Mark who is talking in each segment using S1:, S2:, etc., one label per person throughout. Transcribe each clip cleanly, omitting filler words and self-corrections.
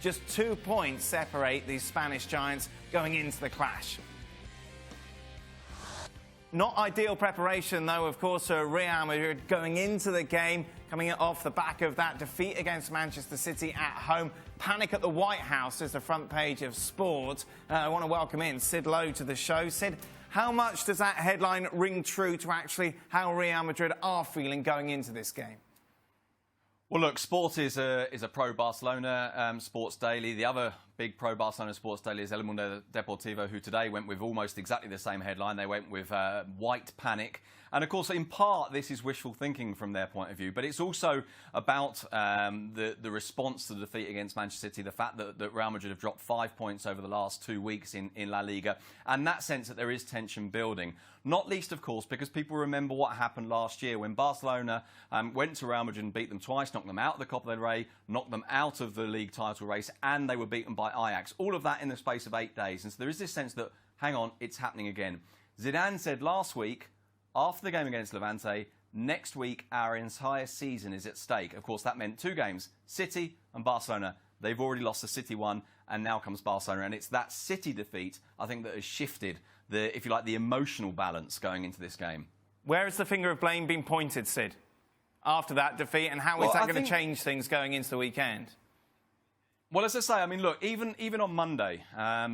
S1: Just 2 points separate these Spanish giants going into the clash. Not ideal preparation, though, of course, for Real Madrid going into the game, coming off the back of that defeat against Manchester City at home. Panic at the White House is the front page of Sport. I want to welcome in Sid Lowe to the show. Sid, how much does that headline ring true to actually how Real Madrid are feeling going into this game?
S2: Well, look, Sport is a pro-Barcelona sports daily. The other big pro-Barcelona sports daily is El Mundo Deportivo, who today went with almost exactly the same headline. They went with white panic. And, of course, in part, this is wishful thinking from their point of view. But it's also about the response to the defeat against Manchester City, the fact that Real Madrid have dropped 5 points over the last 2 weeks in La Liga, and that sense that there is tension building. Not least, of course, because people remember what happened last year when Barcelona went to Real Madrid and beat them twice, knocked them out of the Copa del Rey, knocked them out of the league title race, and they were beaten by Ajax. All of that in the space of 8 days. And so there is this sense that, hang on, it's happening again. Zidane said last week, after the game against Levante, next week our entire season is at stake. Of course, that meant 2 games, City and Barcelona. They've already lost the City one, and now comes Barcelona. And it's that City defeat, I think, that has shifted the, if you like, the emotional balance going into this game. Where has the finger of blame been pointed, Sid, after that defeat, and how is that going to change things going into the weekend? Well, as I say, I mean, look, even on Monday,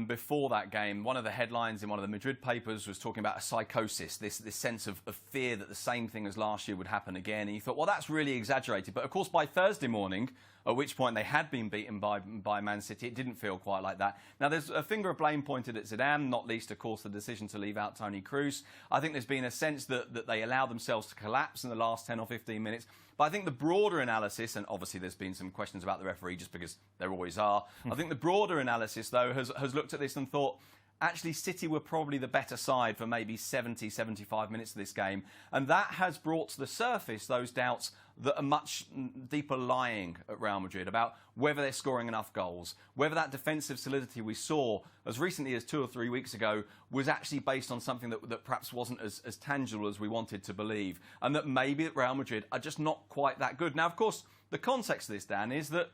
S2: before that game, one of the headlines in one of the Madrid papers was talking about a psychosis, this sense of fear that the same thing as last year would happen again. And you thought, well, that's really exaggerated. But, of course, by Thursday morning, at which point they had been beaten by Man City, it didn't feel quite like that. Now, there's a finger of blame pointed at Zidane, not least, of course, the decision to leave out Toni Kroos. I think there's been a sense that they allowed themselves to collapse in the last 10 or 15 minutes. But I think the broader analysis, and obviously there's been some questions about the referee just because there always are, I think the broader analysis, though, has looked at this and thought, actually, City were probably the better side for maybe 70, 75 minutes of this game. And that has brought to the surface those doubts that are much deeper lying at Real Madrid about whether they're scoring enough goals, whether that defensive solidity we saw as recently as 2 or 3 weeks ago was actually based on something that perhaps wasn't as tangible as we wanted to believe, and that maybe Real Madrid are just not quite that good. Now, of course, the context of this, Dan, is that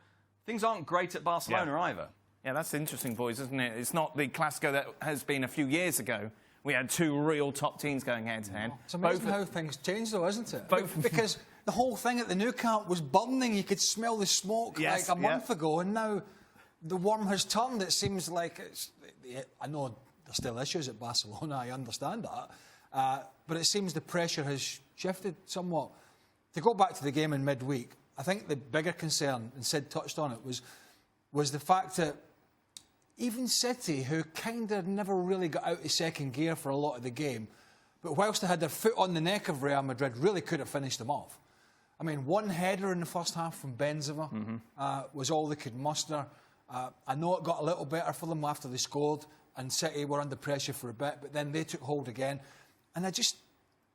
S2: things aren't great at Barcelona either. Yeah, that's interesting, boys, isn't it? It's not the Clasico that has been a few years ago. We had 2 real top teams going head-to-head.
S3: It's amazing how things change, though, isn't it? Because the whole thing at the Nou Camp was burning. You could smell the smoke like a month ago, and now the worm has turned. It seems like it's... I know there's still issues at Barcelona, I understand that, but it seems the pressure has shifted somewhat. To go back to the game in midweek, I think the bigger concern, and Sid touched on it, was the fact that even City, who kind of never really got out of second gear for a lot of the game, but whilst they had their foot on the neck of Real Madrid, really could have finished them off. I mean, 1 header in the first half from Benzema was all they could muster. I know it got a little better for them after they scored, and City were under pressure for a bit, but then they took hold again. And I just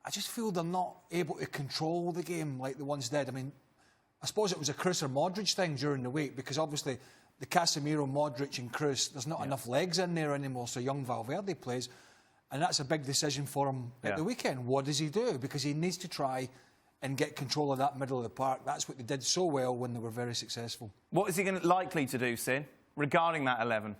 S3: feel they're not able to control the game like the ones did. I mean, I suppose it was a Kroos or Modric thing during the week, because obviously the Casemiro, Modric and Kroos, there's not enough legs in there anymore, so young Valverde plays. And that's a big decision for him at the weekend. What does he do? Because he needs to try and get control of that middle of the park. That's what they did so well when they were very successful. What is he likely to do, Sid, regarding that 11?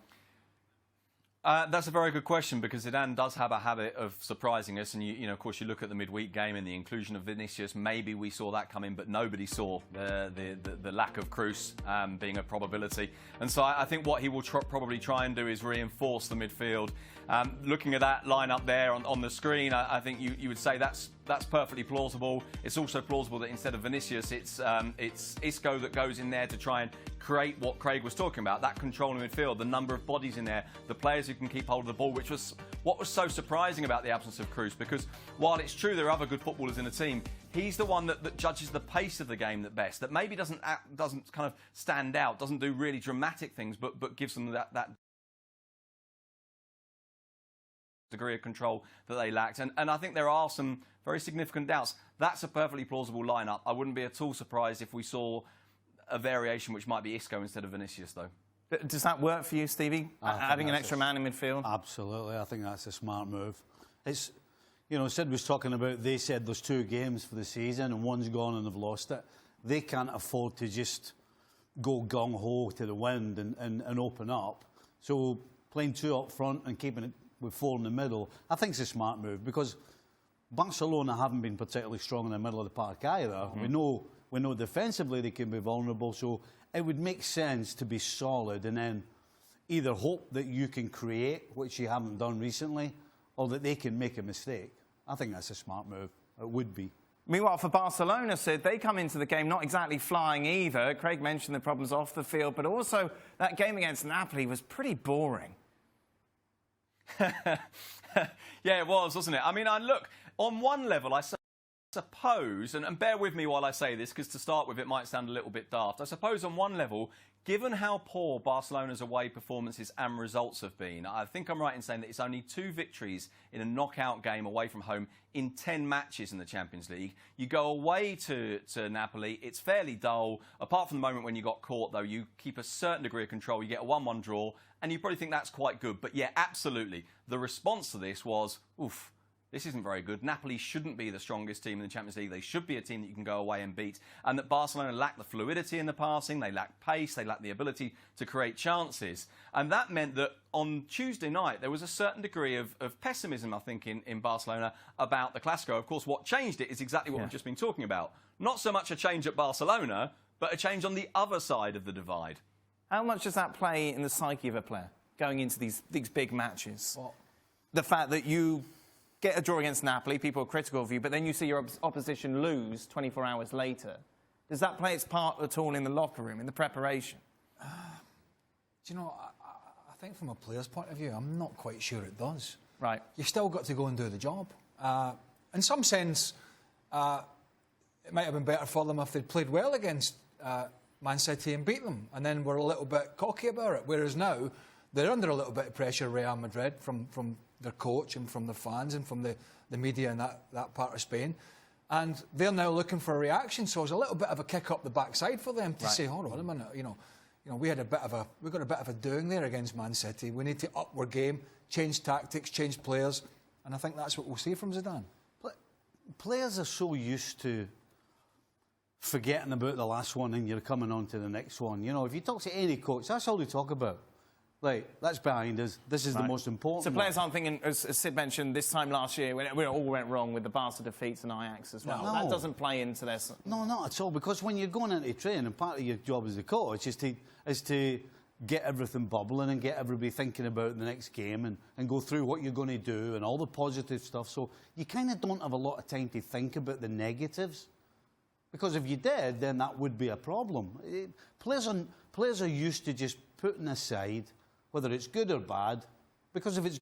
S3: That's a very good question, because Zidane does have a habit of surprising us. And, you know, of course, you look at the midweek game and the inclusion of Vinicius. Maybe we saw that come in, but nobody saw the lack of Kroos being a probability. And so I think what he will probably try and do is reinforce the midfield. Looking at that lineup there on the screen, I think you would say that's perfectly plausible. It's also plausible that instead of Vinicius, it's Isco that goes in there to try and create what Craig was talking about, that control in midfield, the number of bodies in there, the players who can keep hold of the ball, which was what was so surprising about the absence of Kroos, because while it's true there are other good footballers in the team, he's the one that judges the pace of the game the best, that maybe doesn't kind of stand out, doesn't do really dramatic things, but gives them that degree of control that they lacked. And I think there are some very significant doubts. That's a perfectly plausible lineup. I wouldn't be at all surprised if we saw a variation which might be Isco instead of Vinicius, though. Does that work for you, Stevie? Having an extra man in midfield?
S4: Absolutely. I think that's a smart move. It's, you know, Sid was talking about, they said there's 2 games for the season and one's gone and they've lost it. They can't afford to just go gung-ho to the wind and open up. So playing 2 up front and keeping it with 4 in the middle, I think it's a smart move, because Barcelona haven't been particularly strong in the middle of the park either. We know defensively they can be vulnerable, so it would make sense to be solid and then either hope that you can create, which you haven't done recently, or that they can make a mistake. I think that's a smart move. It would be.
S1: Meanwhile, for Barcelona, Sid, they come into the game not exactly flying either. Craig mentioned the problems off the field, but also that game against Napoli was pretty boring.
S2: Yeah, it was, wasn't it? I mean, look, on one level, I suppose, and bear with me while I say this, because to start with, it might sound a little bit daft. I suppose on one level, given how poor Barcelona's away performances and results have been, I think I'm right in saying that it's only 2 victories in a knockout game away from home in 10 matches in the Champions League. You go away to Napoli, it's fairly dull. Apart from the moment when you got caught, though, you keep a certain degree of control. You get a 1-1 draw, and you probably think that's quite good. But yeah, absolutely. The response to this was, oof, this isn't very good. Napoli shouldn't be the strongest team in the Champions League. They should be a team that you can go away and beat. And that Barcelona lacked the fluidity in the passing, they lacked pace, they lacked the ability to create chances. And that meant that on Tuesday night, there was a certain degree of pessimism, I think, in Barcelona about the Clasico. Of course, what changed it is exactly what we've just been talking about. Not so much a change at Barcelona, but a change on the other side of the divide.
S1: How much does that play in the psyche of a player going into these big matches? Well, the fact that you get a draw against Napoli, people are critical of you, but then you see your opposition lose 24 hours later. Does that play its part at all in the locker room, in the preparation?
S3: Do you know, I think from a player's point of view, I'm not quite sure it does.
S1: Right.
S3: You've still got to go and do the job. In some sense, it might have been better for them if they'd played well against Man City and beat them, and then were a little bit cocky about it. Whereas now, they're under a little bit of pressure, Real Madrid, from their coach and from the fans and from the media in that part of Spain. And they're now looking for a reaction, so it's a little bit of a kick up the backside for them to say, hold on a minute, you know, we got a bit of a doing there against Man City. We need to up our game, change tactics, change players, and I think that's what we'll see from Zidane.
S4: Players are so used to forgetting about the last one and you're coming on to the next one. You know, if you talk to any coach, that's all they talk about. Like, that's behind us. This is the most important.
S1: So players aren't thinking, as Sid mentioned, this time last year, when it all went wrong with the Barca defeats and Ajax as well. No. That doesn't play into their...
S4: No, not at all, because when you're going into training, part of your job as a coach is to get everything bubbling and get everybody thinking about the next game and go through what you're going to do and all the positive stuff. So you kind of don't have a lot of time to think about the negatives. Because if you did, then that would be a problem. Players are used to just putting aside whether it's good or bad, because if it's